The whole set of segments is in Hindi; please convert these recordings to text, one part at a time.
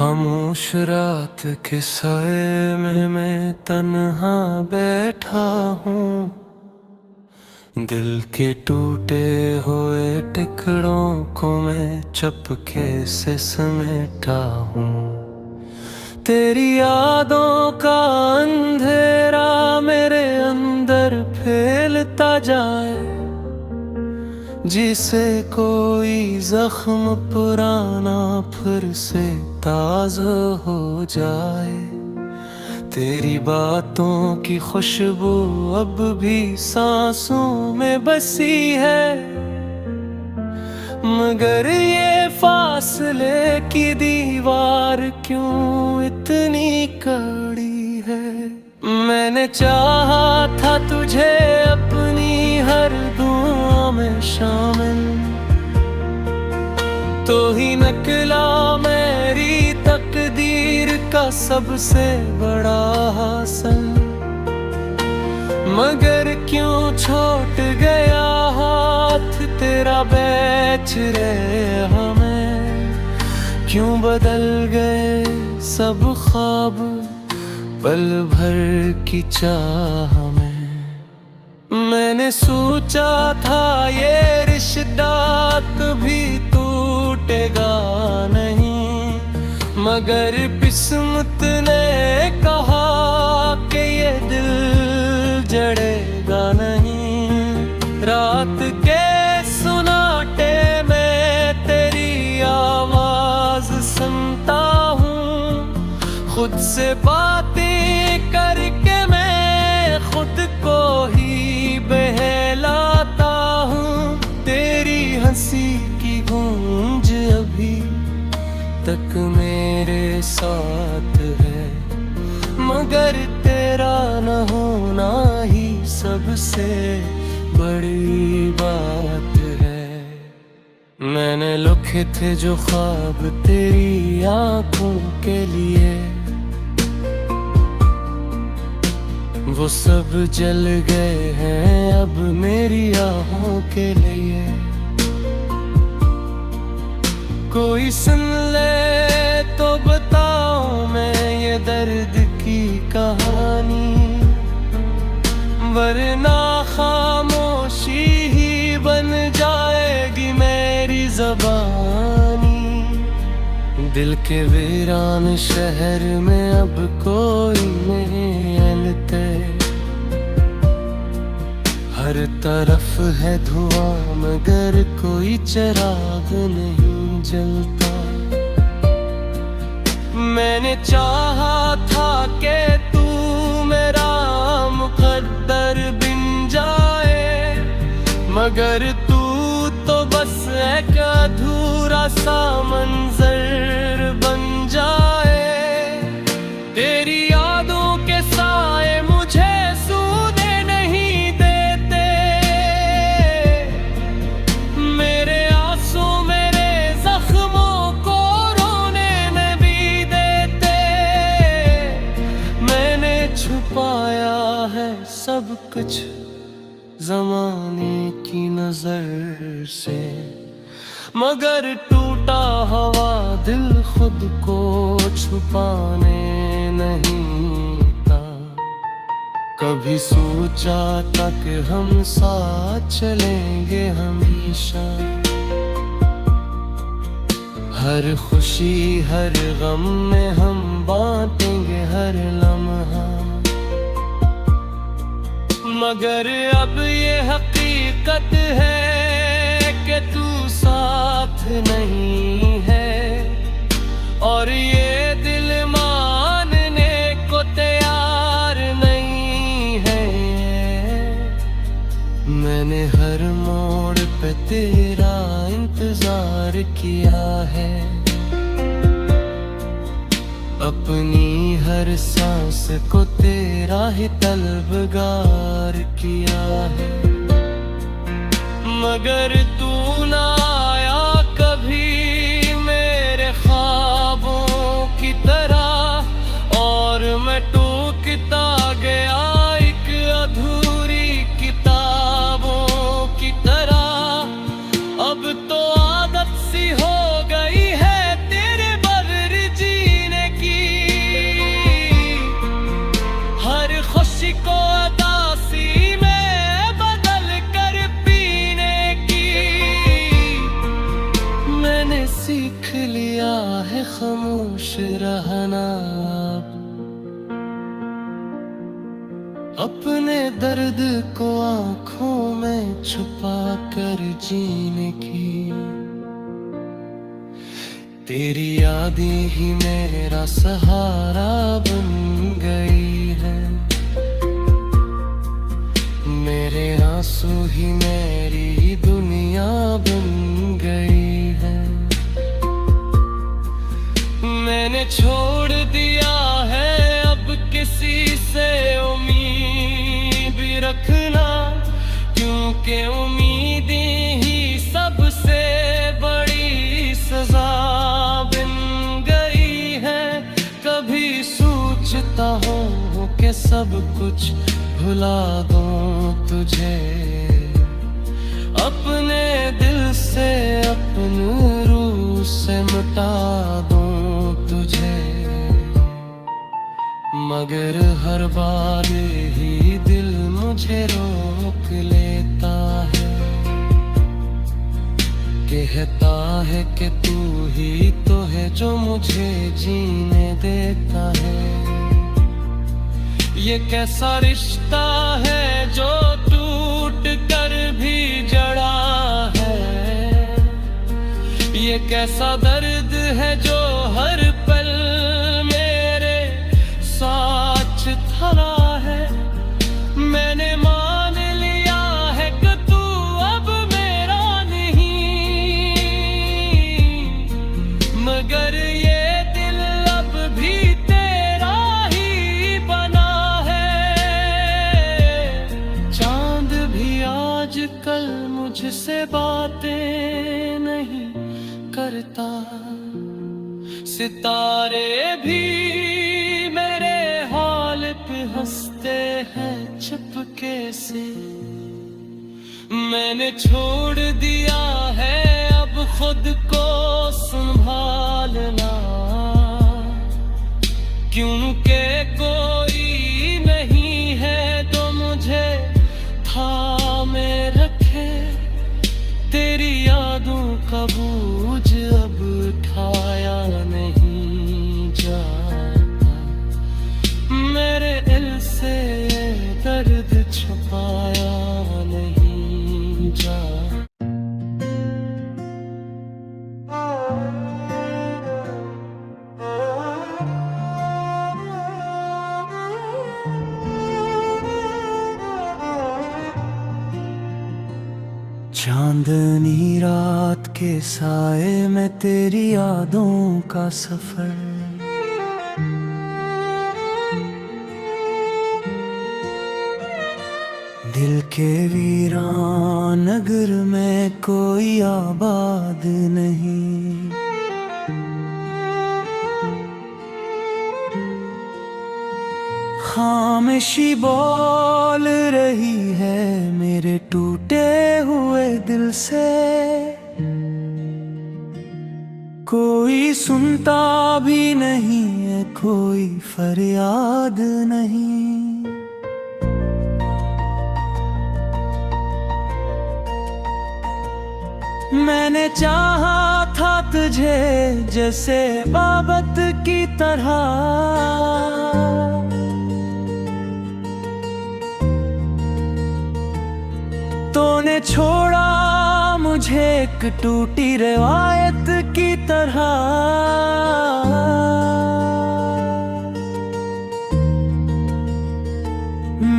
खामोश रात के साए में मैं तन्हा बैठा हूँ। दिल के टूटे हुए टुकड़ों को मैं चुपके से समेटा हूँ। तेरी यादों का अंधेरा मेरे अंदर फैलता जाए, जिसे कोई जख्म पुराना फिर से ताज़ा हो जाए। तेरी बातों की खुशबू अब भी सांसों में बसी है, मगर ये फासले की दीवार क्यों इतनी कड़ी है। मैंने चाहा था तुझे अपनी हर दुआ में शामिल, तो ही निकला मेरी तकदीर का सबसे बड़ा हासिल। मगर क्यों छूट गया हाथ तेरा बेच रहे हमें, क्यों बदल गए सब ख्वाब पल भर की चाह में। मैंने सोचा था ये रिश्ता कभी टूटेगा नहीं, मगर किस्मत ने कहा कि ये दिल जड़ेगा नहीं। रात के सुनाटे में तेरी आवाज सुनता हूँ, खुद से बातें करके मैं खुद को ही बहलाता हूँ। तेरी हंसी की गूंज अभी तक मेरे साथ है, मगर तेरा न होना ही सबसे बड़ी बात है। मैंने लिखे थे जो ख्वाब तेरी आंखों के लिए, वो सब जल गए हैं अब मेरी आहों के लिए। कोई सुन ले तो बताऊं मैं ये दर्द की कहानी, वरना खामोशी ही बन जाएगी मेरी ज़बानी। दिल के वीरान शहर में अब कोई नहीं हिलते, हर तरफ है धुआं मगर कोई चिराग नहीं जलता। मैंने चाहा था कि तू मेरा मुकद्दर बिन जाए, मगर तू तो बस एक अधूरा सा मंजर बन जाए। तेरी यादों के साए मुझे सूने नहीं देते, मेरे आंसू मेरे जख्मों को रोने नहीं देते। मैंने छुपाया है सब कुछ ज़माने की नजर से, मगर टूटा हुआ दिल खुद को छुपाने नहीं था। कभी सोचा था कि हम साथ चलेंगे हमेशा, हर खुशी हर गम में हम बांटेंगे हर लम्हा। मगर अब ये हकीकत है कि तू साथ नहीं है, और ये दिल मानने को तैयार नहीं है। मैंने हर मोड़ पे तेरा इंतजार किया है, अपनी हर सांस को तेरा ही तलबगार किया है। मगर तू ना आया कभी मेरे ख्वाबों की तरह, और मैं टूटता गया एक अधूरी किताबों की तरह। अब तो आदत सी हो गई है तेरे बगैर जी सीख लिया है खामोश रहना। अपने दर्द को आंखों में छुपा कर जीने की तेरी यादें ही मेरा सहारा बन गई है। मेरे आंसू ही मेरी दुनिया बन गई है। मैंने छोड़ दिया है अब किसी से उम्मीद भी रखना, क्योंकि उम्मीदें ही सबसे बड़ी सजा बन गई है। कभी सोचता हूँ कि सब कुछ भुला दूँ तुझे, अपने दिल से अपनी रूह से मिटा दूँ तुझे। मगर हर बार ही दिल मुझे रोक लेता है, कहता है कि तू ही तो है जो मुझे जीने देता है। ये कैसा रिश्ता है जो टूट कर भी जड़ा है, ये कैसा दर्द है जो हर पल मेरे साथ धरा है। मैंने मान लिया है कि तू अब मेरा नहीं, मगर ये दिल अब भी तेरा ही बना है। चांद भी आजकल मुझसे बातें नहीं करता, सितारे भी मेरे हाल पे हंसते हैं चुपके से। मैंने छोड़ दिया है अब खुद को संभालना, क्योंकि कोई नहीं है तो मुझे थामे रखे। तेरी यादों का बोझ अब उठाया नहीं जाता, मेरे दिल से दर्द छुपाया नहीं जाता। चांदनी रात के साए में तेरी यादों का सफर, दिल के वीरान नगर में कोई आबाद नहीं। खामोशी बोल रही है मेरे टूटे हुए दिल से, कोई सुनता भी नहीं है, कोई फरियाद नहीं। मैंने चाहा था तुझे जैसे बाबत की तरह, तूने छोड़ा मुझे एक टूटी रिवायत की तरह।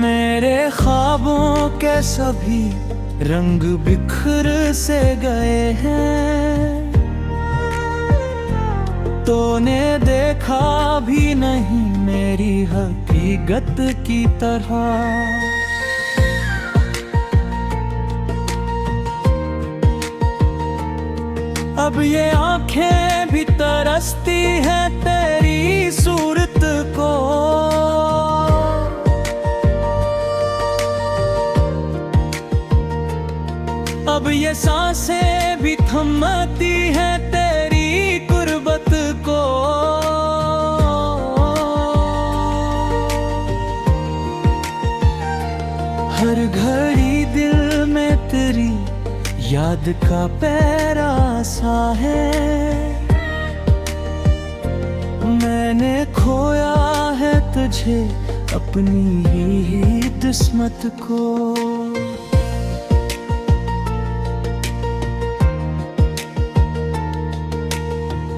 मेरे ख्वाबों के सभी रंग बिखर से गए हैं, तूने देखा भी नहीं मेरी हकीकत की तरह। अब ये आंखें भी तरसती हैं तेरी सूरत को, अब ये सांसें भी थमती हैं तेरी गुर्बत को। हर घड़ी दिल में तेरी याद का पैरा सा है, मैंने खोया है तुझे अपनी ही किस्मत को।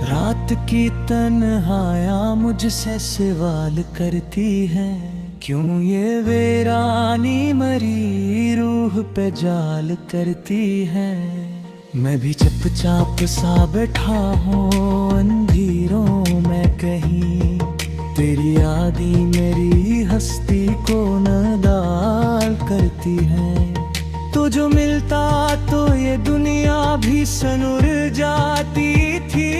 रात की तन्हाइयाँ मुझसे सवाल करती हैं, क्यों ये वीरानी मरी रूह पे जाल करती है। मैं भी चुपचाप सा बैठा हूँ अंधेरों में कहीं, तेरी यादें मेरी हस्ती को नदाल करती है। तो जो मिलता तो ये दुनिया भी सनुर जाती थी,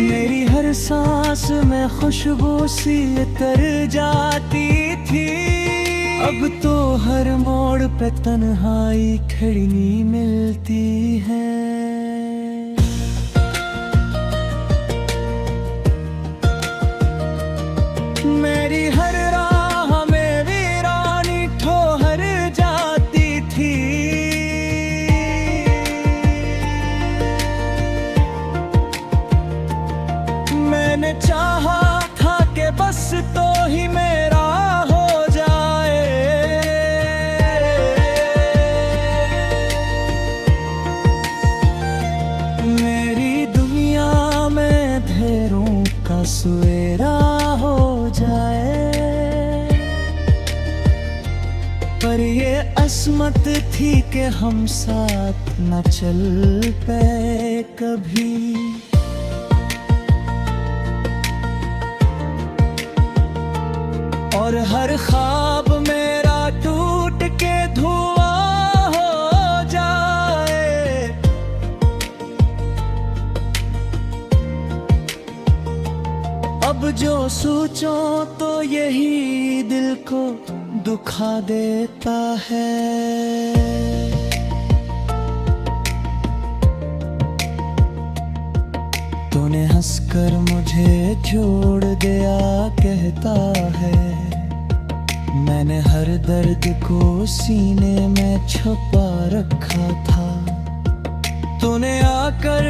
मेरी हर सांस में खुशबू सी तर जाती थी। अब तो हर मोड़ पे तन्हाई खड़ी मिलती है। मेरी हर राह में वीरानी ठोहर जाती थी, मैंने चाहा था कि बस तो ही मेरा हो जाए। मेरी दुनिया में अंधेरों का सवेरा हो जाए, पर ये अस्मत थी कि हम साथ न चल पाए कभी। और हर ख्वाब मेरा टूट के धुआं हो जाए। अब जो सोचो तो यही दिल को दुखा देता है। तूने हंसकर मुझे छोड़ दिया कहता है, मैंने हर दर्द को सीने में छुपा रखा था। तूने आकर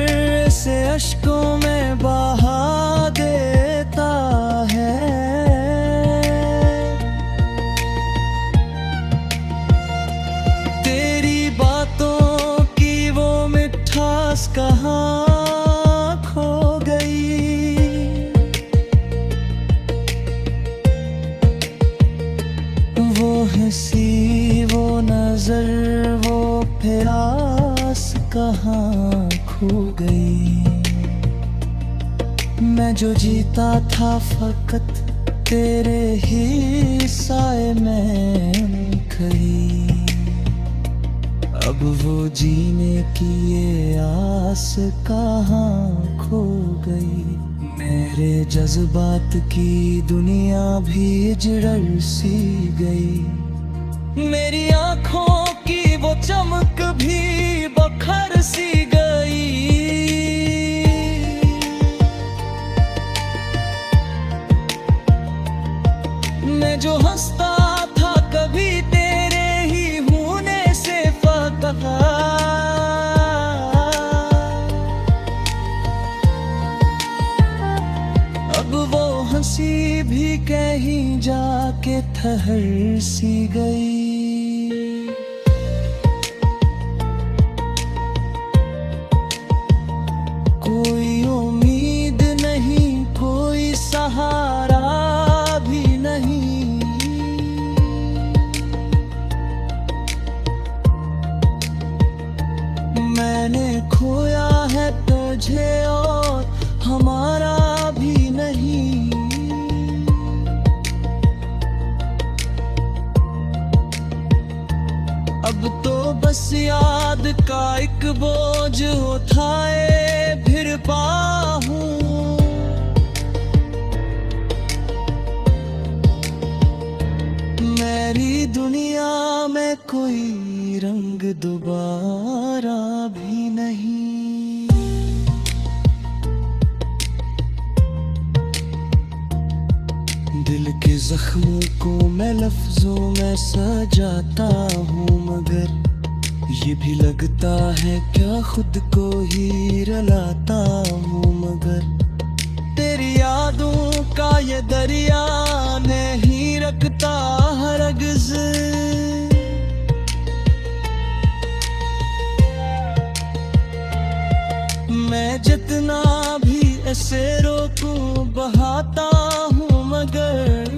इसे अश्कों में बहा देता है। तेरी बातों की वो मिठास कहाँ खो गई। वो हंसी वो नजर वो प्यास कहाँ खो गई। मैं जो जीता था फकत तेरे ही साए में खड़ी। अब वो जीने की ये आस कहाँ खो गई। मेरे जज्बात की दुनिया भी जड़ सी गई। मेरी आँखों की वो चमक भी बखर सी गई। मैं जो हंसता था कभी तेरे ही होने से फकता, अब वो हंसी भी कहीं जाके ठहर सी गई। कोई उम्मीद नहीं कोई सहारा भी नहीं। मैंने खोया है तुझे और हमारा भी नहीं। अब तो बस याद का एक बोझ उठाए फिर पाहूं। मेरी दुनिया में कोई रंग दोबारा भी नहीं। दिल के जख्मों को मैं लफ्जों में सजाता हूँ, मगर ये भी लगता है क्या खुद को ही रलाता हूँ, मगर तेरी यादों का ये दरिया नहीं रखता हरगिज़। मैं जितना भी ऐसे रोकूं बहाता हूँ, मगर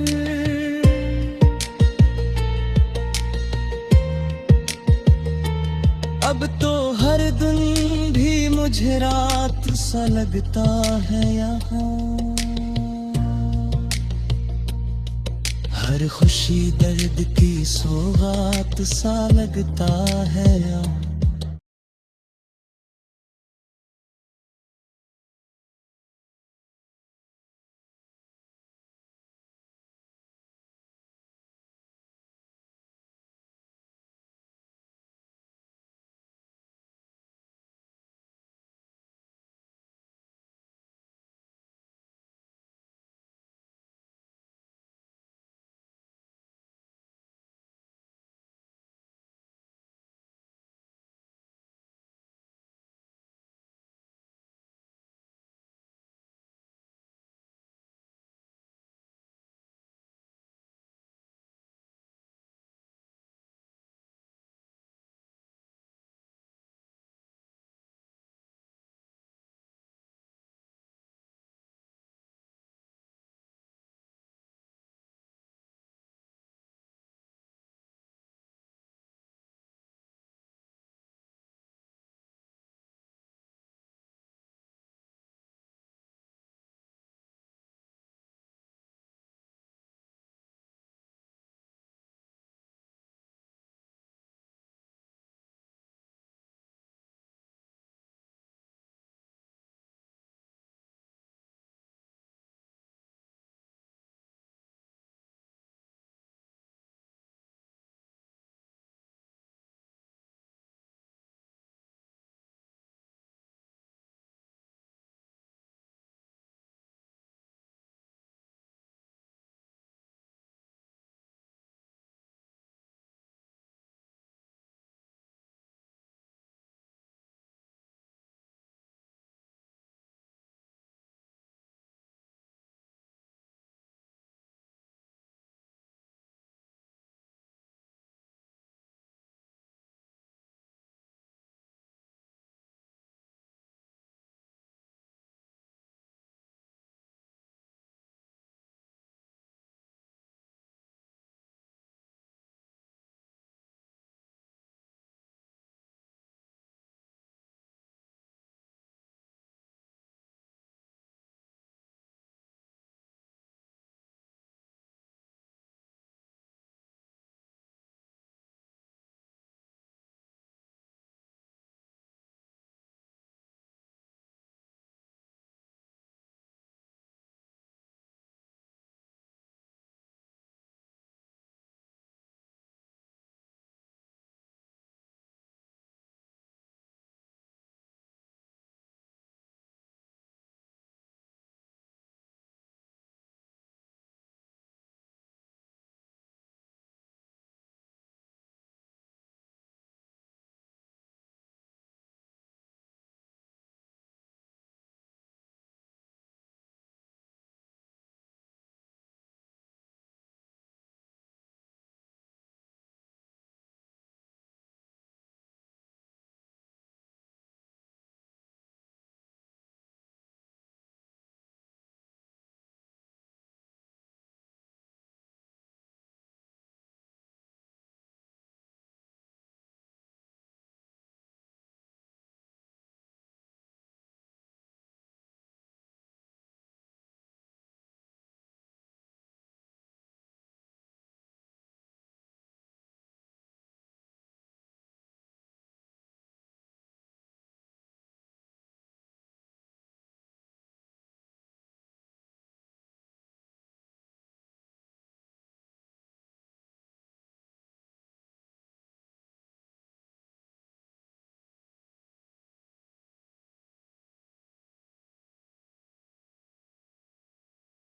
अब तो हर दिन भी मुझे रात सा लगता है यहाँ। हर खुशी दर्द की सौगात सा लगता है यहाँ।